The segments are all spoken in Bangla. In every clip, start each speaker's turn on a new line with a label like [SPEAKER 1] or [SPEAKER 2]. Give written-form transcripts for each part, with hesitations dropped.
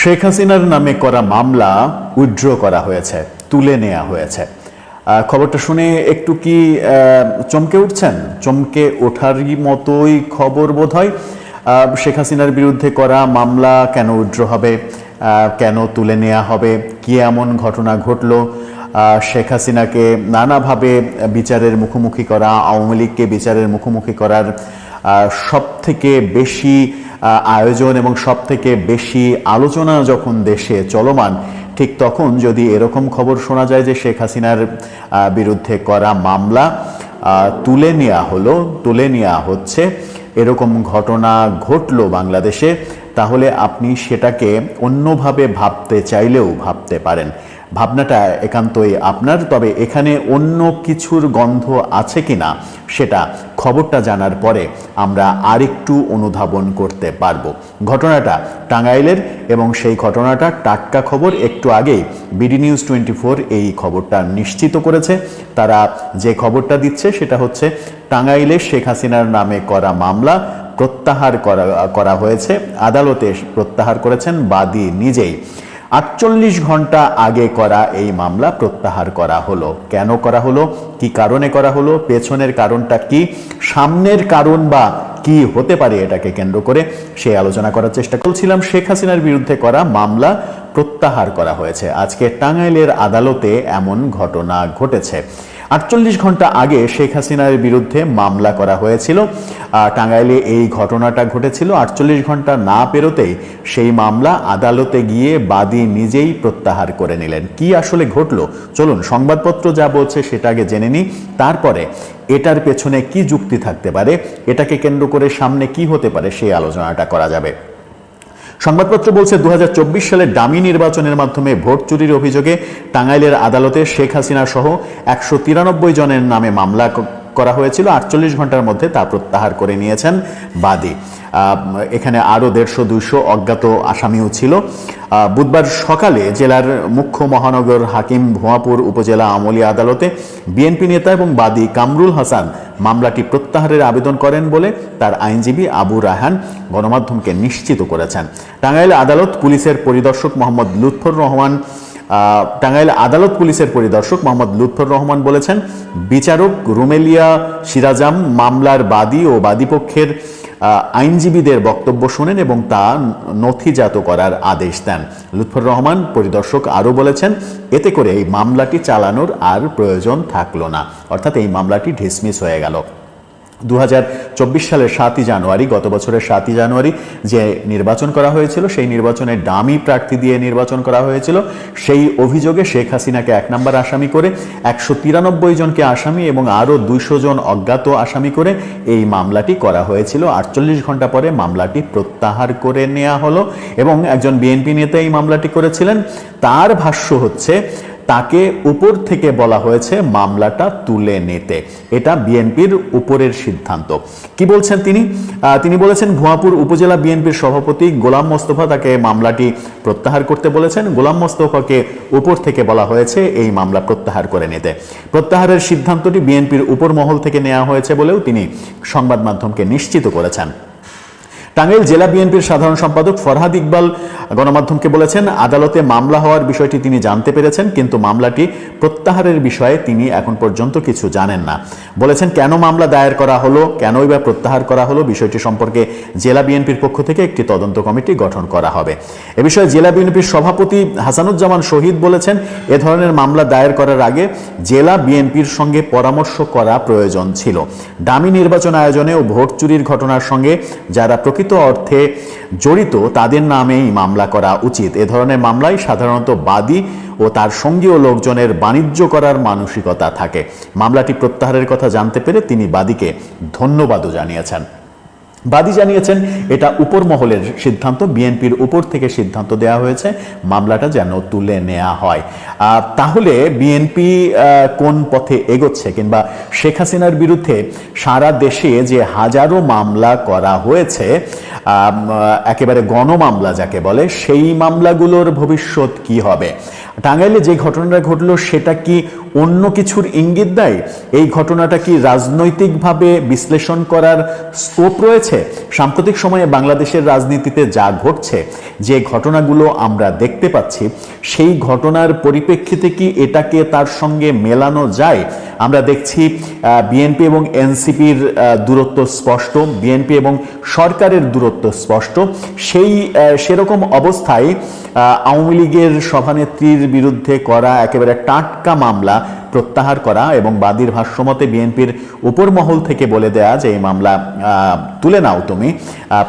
[SPEAKER 1] শেখ হাসিনার নামে করা মামলা উইথড্র করা হয়েছে, তুলে নেওয়া হয়েছে। খবরটা শুনে একটু কি চমকে উঠছেন? চমকে ওঠারই মতোই খবর বোধহয়। শেখ হাসিনার বিরুদ্ধে করা মামলা কেন উইথড্র হবে, কেন তুলে নেওয়া হবে, কি এমন ঘটনা ঘটলো? শেখ হাসিনাকে নানাভাবে বিচারের মুখোমুখি করা, আওয়ামী লীগকে বিচারের মুখোমুখি করার সবথেকে বেশি আয়োজন এবং সবথেকে বেশি আলোচনা যখন দেশে চলমান, ঠিক তখন যদি এরকম খবর শোনা যায় যে শেখ হাসিনার বিরুদ্ধে করা মামলা তুলে নেওয়া হচ্ছে, এরকম ঘটনা ঘটলো বাংলাদেশে, তাহলে আপনি সেটাকে অন্যভাবে ভাবতে চাইলেও ভাবতে পারেন। ভাবনাটা একান্তই আপনার। তবে এখানে অন্য কিছুর গন্ধ আছে কিনা সেটা খবরটা জানার পরে আমরা আরেকটু অনুধাবন করতে পারবো। ঘটনাটা টাঙ্গাইলের এবং সেই ঘটনাটা টাটকা খবর। একটু আগেই বিডি নিউজ 24 এই খবরটা নিশ্চিত করেছে। তারা যে খবরটা দিচ্ছে সেটা হচ্ছে টাঙ্গাইলে শেখ হাসিনার নামে করা মামলা প্রত্যাহার করা হয়েছে। আদালতে প্রত্যাহার করেছেন বাদী নিজেই। 48 ঘন্টা আগে করা এই মামলা প্রত্যাহার করা হলো। কেন করা হলো, কি কারণে করা হলো, পেছনের কারণটা কি, সামনের কারণ বা কি হতে পারে এটাকে কেন্দ্র করে সেই আলোচনা করার চেষ্টা করছিলাম। শেখ হাসিনার বিরুদ্ধে করা মামলা প্রত্যাহার করা হয়েছে। আজকে টাঙ্গাইলের আদালতে এমন ঘটনা ঘটেছে। 48 ঘন্টা আগে শেখ হাসিনার বিরুদ্ধে মামলা করা হয়েছিল। টাঙ্গাইলে এই ঘটনাটা ঘটেছিল। 48 ঘন্টা না পেরোতেই সেই মামলা আদালতে গিয়ে বাদী নিজেই প্রত্যাহার করে নিলেন। কি আসলে ঘটলো, চলুন সংবাদপত্র যা বলছে সেটা আগে জেনে নিই, তারপরে এটার পেছনে কি যুক্তি থাকতে পারে, এটাকে কেন্দ্র করে সামনে কি হতে পারে সেই আলোচনাটা করা যাবে। সংবাদপত্র বলছে 2024 সালে ডামি নির্বাচনের মাধ্যমে ভোট চুরির অভিযোগে টাঙ্গাইলের আদালতে শেখ হাসিনা সহ 193 জনের নামে মামলা করা হয়েছিল। 48 ঘন্টার মধ্যে তা প্রত্যাহার করে নিয়েছেন বাদী। এখানে আরও 150-200 অজ্ঞাত আসামিও ছিল। বুধবার সকালে জেলার মুখ্য মহানগর হাকিম ভুয়াপুর উপজেলা আমলি আদালতে বিএনপি নেতা এবং বাদী কামরুল হাসান মামলাটি প্রত্যাহারের আবেদন করেন বলে তার আইনজীবী আবু রায়হান গণমাধ্যমকে নিশ্চিত করেছেন। টাঙ্গাইল আদালত পুলিশের পরিদর্শক মোহাম্মদ লুৎফর রহমান বলেছেন, বিচারক রুমেলিয়া সিরাজাম মামলার বাদী ও বাদীপক্ষের আইনজীবীদের বক্তব্য শোনেন এবং তা নথিজাত করার আদেশ দেন। লুৎফর রহমান পরিদর্শক আরও বলেছেন, এতে করে এই মামলাটি চালানোর আর প্রয়োজন থাকলো না, অর্থাৎ এই মামলাটি ডিসমিস হয়ে গেল। 2024 সালের 7ই জানুয়ারি, গত বছরের 7ই জানুয়ারি যে নির্বাচন করা হয়েছিল, সেই নির্বাচনে ডামি প্রার্থী দিয়ে নির্বাচন করা হয়েছিল। সেই অভিযোগে শেখ হাসিনাকে 1 নম্বর আসামি করে 193 জনকে আসামি এবং আরও 200 জন অজ্ঞাত আসামি করে এই মামলাটি করা হয়েছিল। 48 ঘন্টা পরে মামলাটি প্রত্যাহার করে নেওয়া হলো এবং একজন বিএনপি নেতা এই মামলাটি করেছিলেন। তার ভাষ্য হচ্ছে তাকে উপর থেকে বলা হয়েছে মামলাটা তুলে নিতে। এটা বিএনপির উপরের সিদ্ধান্ত। কি বলছেন তিনি বলেছেন, ভুয়াপুর উপজেলা বিএনপির সভাপতি গোলাম মোস্তফা তাকে মামলাটি প্রত্যাহার করতে বলেছেন। গোলাম মোস্তফাকে উপর থেকে বলা হয়েছে এই মামলা প্রত্যাহার করে নিতে। প্রত্যাহারের সিদ্ধান্তটি বিএনপির উপর মহল থেকে নেওয়া হয়েছে বলেও তিনি সংবাদ মাধ্যমকে নিশ্চিত করেছেন। টাঙ্গাইল জেলা বিএনপির সাধারণ সম্পাদক ফরহাদ ইকবাল গণমাধ্যমকে বলেছেন, আদালতে মামলা হওয়ার বিষয়টি তিনি জানতে পেরেছেন, কিন্তু মামলাটি প্রত্যাহারের বিষয়ে তিনি এখন পর্যন্ত কিছু জানেন না। বলেছেন, কেন মামলা দায়ের করা হলো, কেনই বা প্রত্যাহার করা হলো, বিষয়টি সম্পর্কে জেলা বিএনপির পক্ষ থেকে একটি তদন্ত কমিটি গঠন করা হবে। এ বিষয়ে জেলা বিএনপির সভাপতি হাসানুজ্জামান শহীদ বলেছেন, এ ধরনের মামলা দায়ের করার আগে জেলা বিএনপির সঙ্গে পরামর্শ করা প্রয়োজন ছিল। ডামি নির্বাচন আয়োজনে ও ভোট চুরির ঘটনার সঙ্গে যারা প্রকৃত অর্থে জড়িত তাদের নামেই মামলা করা উচিত। এ ধরনের মামলায় সাধারণত বাদী ও তার সঙ্গীয় লোকজনের বাণিজ্য করার মানসিকতা থাকে। মামলাটি প্রত্যাহারের কথা জানতে পেরে তিনি বাদীকে ধন্যবাদও জানিয়েছেন। বাদী জানিয়েছেন, এটা উপর মহলের সিদ্ধান্ত, বিএনপির উপর থেকে সিদ্ধান্ত দেওয়া হয়েছে মামলাটা যেন তুলে নেওয়া হয়। তাহলে বিএনপি কোন পথে এগোচ্ছে, কিংবা শেখ হাসিনার বিরুদ্ধে সারা দেশে যে হাজারো মামলা করা হয়েছে, একেবারে গণমামলা যাকে বলে, সেই মামলাগুলোর ভবিষ্যৎ কি হবে? টাঙ্গাইলে যে ঘটনাটা ঘটলো সেটা কি অন্য কিছুর ইঙ্গিত দেয়? এই ঘটনাটা কি রাজনৈতিকভাবে বিশ্লেষণ করার স্কোপ রয়েছে? সাম্প্রতিক সময়ে বাংলাদেশের রাজনীতিতে যা ঘটছে, যে ঘটনাগুলো আমরা দেখতে পাচ্ছি, সেই ঘটনার পরিপ্রেক্ষিতে কি এটাকে তার সঙ্গে মেলানো যায়? আমরা দেখছি বিএনপি এবং এনসিপির দূরত্ব স্পষ্ট, বিএনপি এবং সরকারের দূরত্ব স্পষ্ট। সেরকম অবস্থায় আওয়ামী লীগের সভানেত্রীর বিরুদ্ধে করা একেবারে টাটকা মামলা প্রত্যাহার করা এবং বাদীর ভাষ্যমতে বিএনপির উপর মহল থেকে বলে দেয়া যে এই মামলা তুলে নাও, তুমি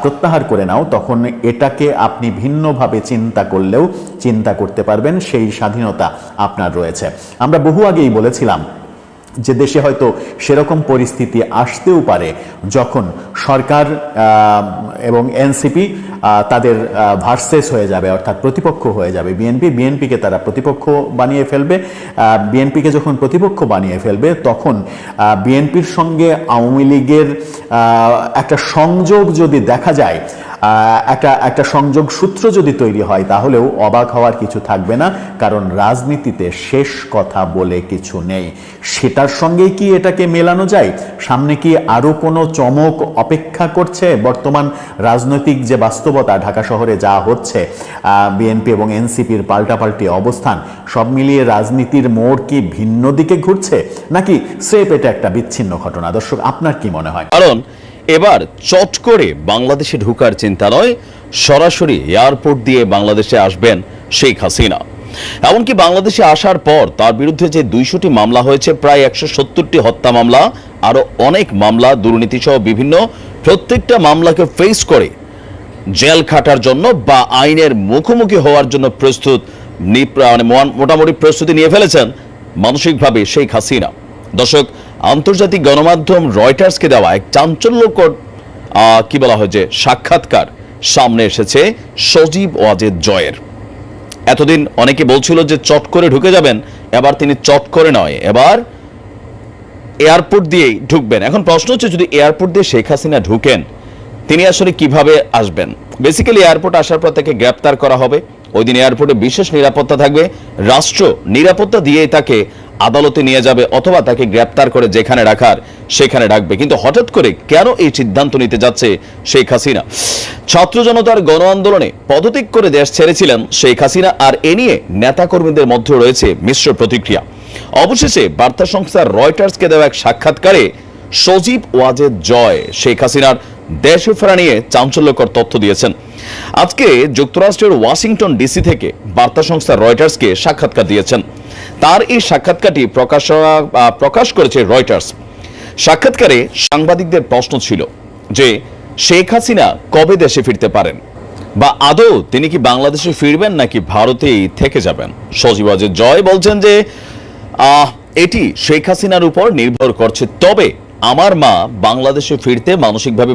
[SPEAKER 1] প্রত্যাহার করে নাও, তখন এটাকে আপনি ভিন্নভাবে চিন্তা করলেও চিন্তা করতে পারবেন, সেই স্বাধীনতা আপনার রয়েছে। আমরা বহু আগেই বলেছিলাম যে দেশে হয়তো সেরকম পরিস্থিতি আসতেও পারে যখন সরকার এবং এনসিপি তাদের ভার্সেস হয়ে যাবে, অর্থাৎ প্রতিপক্ষ হয়ে যাবে বিএনপিকে তারা প্রতিপক্ষ বানিয়ে ফেলবে। বিএনপিকে যখন প্রতিপক্ষ বানিয়ে ফেলবে তখন বিএনপির সঙ্গে আওয়ামী লীগের একটা সংযোগ যদি দেখা যায়, একটা সংযোগ সূত্র যদি তৈরি হয়, তাহলেও অবাক হওয়ার কিছু থাকবে না, কারণ রাজনীতিতে শেষ কথা বলে কিছু নেই। সেটার সঙ্গে কি এটাকে মেলানো যায়? সামনে কি আরো কোনো চমক অপেক্ষা করছে? বর্তমান রাজনৈতিক যে বাস্তবতা, ঢাকা শহরে যা হচ্ছে, বিএনপি এবং এনসিপির পাল্টাপাল্টি অবস্থান, সব মিলিয়ে রাজনীতির মোড় কি ভিন্ন দিকে ঘুরছে, নাকি স্রেফ এটা একটা বিচ্ছিন্ন ঘটনা? দর্শক, আপনার কি মনে হয়?
[SPEAKER 2] কারণ এবার চট করে বাংলাদেশে ঢোকার চিন্তা নয়, সরাসরি এয়ারপোর্ট দিয়ে বাংলাদেশে আসবেন শেখ হাসিনা। এমনকি বাংলাদেশে আসার পর তার বিরুদ্ধে যে 200টি মামলা হয়েছে, প্রায় 170টি হত্যা মামলা, আরো অনেক মামলা, দুর্নীতি সহ বিভিন্ন, প্রত্যেকটা মামলাকে ফেস করে জেল খাটার জন্য বা আইনের মুখোমুখি হওয়ার জন্য মোটামুটি প্রস্তুতি নিয়ে ফেলেছেন মানসিকভাবে শেখ হাসিনা। দর্শক, আন্তর্জাতিক গণমাধ্যম রয়টার্সকে দেওয়া এক চাঞ্চল্যকর কি বলা হয় যে সাক্ষাৎকার সামনে এসেছে সজীব ওয়াজেদ জয়ের। এতদিন অনেকে বলছিল যে চট করে ঢুকে যাবেন, এবার তিনি চট করে নয়, এবার এয়ারপোর্ট দিয়েই ঢুকবেন। এখন প্রশ্ন হচ্ছে, যদি এয়ারপোর্ট দিয়ে শেখ হাসিনা ঢুকেন, তিনি আসলে কিভাবে আসবেন? বেসিক্যালি এয়ারপোর্ট আসার পর তাকে গ্রেপ্তার করা হবে। ওই দিন এয়ারপোর্টে বিশেষ নিরাপত্তা থাকবে, রাষ্ট্র নিরাপত্তা দিয়েই তাকে আদালতে নিয়ে যাবে, অথবা তাকে গ্রেপ্তার করে যেখানে রাখার সেখানে রাখবে। কিন্তু হঠাৎ করে কেন এই সিদ্ধান্ত নিতে যাচ্ছে শেখ হাসিনা? ছাত্র জনতার গণ আন্দোলনে পদত্যাগ করে দেশ ছেড়েছিলেন শেখ হাসিনা, আর এ নিয়ে নেতাকর্মীদের মধ্যে রয়েছে মিশ্র প্রতিক্রিয়া। অবশেষে বার্তা সংস্থা রয়টার্সকে দেওয়া এক সাক্ষাৎকারে সজীব ওয়াজেদ জয় শেখ হাসিনার দেশে ফেরা নিয়ে চাঞ্চল্যকর তথ্য দিয়েছেন। আজকে যুক্তরাষ্ট্রের ওয়াশিংটন ডিসি থেকে বার্তা সংস্থা রয়টার্সকে সাক্ষাৎকার দিয়েছেন। তার এই সাক্ষাৎকারটি প্রকাশ করেছে রয়টার্স। সাক্ষাৎকারে সাংবাদিকদের প্রশ্ন ছিল যে শেখ হাসিনা কবে দেশে ফিরতে পারেন, বা আদৌ তিনি কি বাংলাদেশে ফিরবেন নাকি ভারতেই থেকে যাবেন। সজীব ওয়াজেদ জয় বলছেন যে এটি শেখ হাসিনার উপর নির্ভর করছে, তবে আমার মা বাংলাদেশে ফিরতে মানসিকভাবে